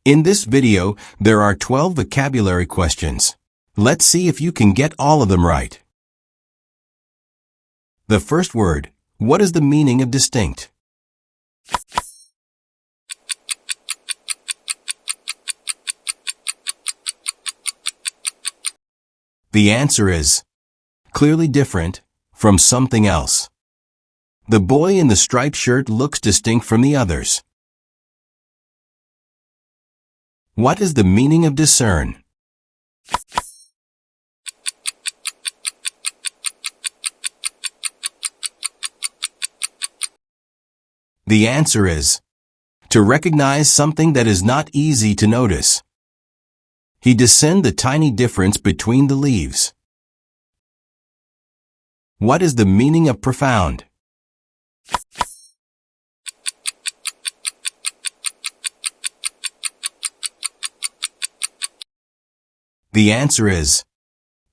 In this video, there are 12 vocabulary questions. Let's see if you can get all of them right. The first word, what is the meaning of distinct? The answer is clearly different from something else. The boy in the striped shirt looks distinct from the others. What is the meaning of discern? The answer is to recognize something that is not easy to notice. He discerned the tiny difference between the leaves. What is the meaning of profound? The answer is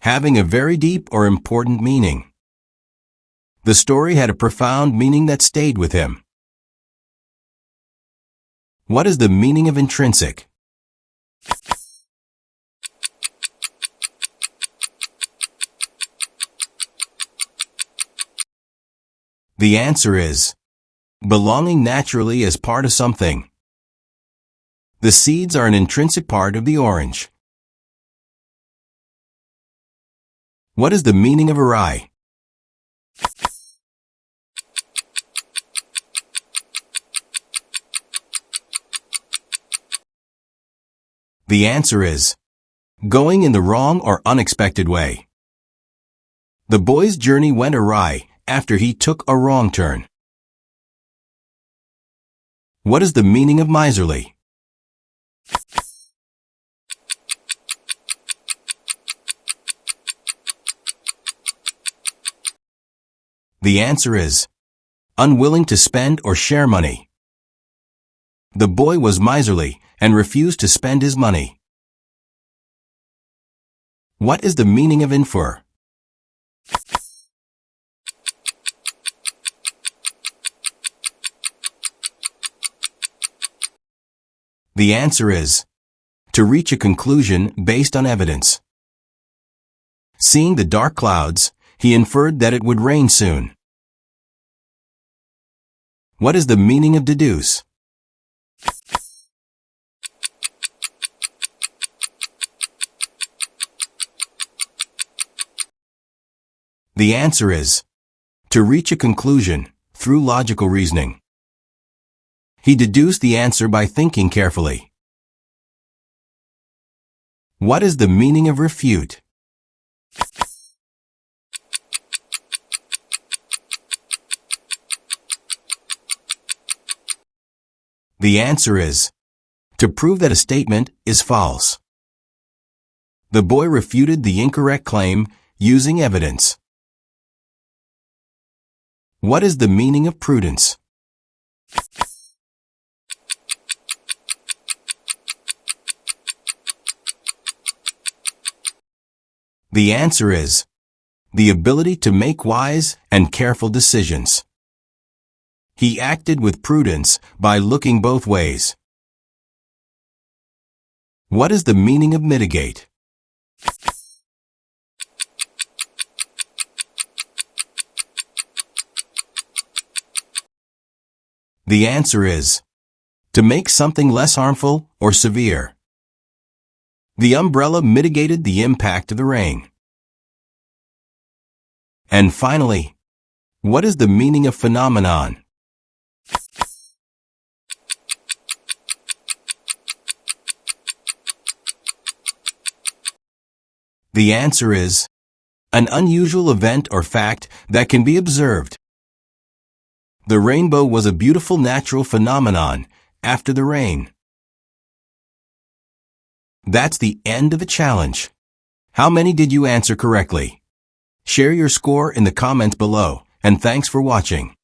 having a very deep or important meaning. The story had a profound meaning that stayed with him. What is the meaning of intrinsic? The answer is belonging naturally as part of something. The seeds are an intrinsic part of the orange. What is the meaning of awry? The answer is going in the wrong or unexpected way. The boy's journey went awry after he took a wrong turn. What is the meaning of miserly? The answer is unwilling to spend or share money. The boy was miserly and refused to spend his money. What is the meaning of Infer? The answer is to reach a conclusion based on evidence. Seeing the dark clouds, he inferred that it would rain soon. What is the meaning of deduce? The answer is to reach a conclusion through logical reasoning. He deduced the answer by thinking carefully. What is the meaning of refute? The answer is to prove that a statement is false. The boy refuted the incorrect claim using evidence. What is the meaning of prudence? The answer is the ability to make wise and careful decisions. He acted with prudence by looking both ways. What is the meaning of mitigate? The answer is to make something less harmful or severe. The umbrella mitigated the impact of the rain. And finally, what is the meaning of phenomenon? The answer is an unusual event or fact that can be observed. The rainbow was a beautiful natural phenomenon after the rain. That's the end of the challenge. How many did you answer correctly? Share your score in the comments below, and thanks for watching.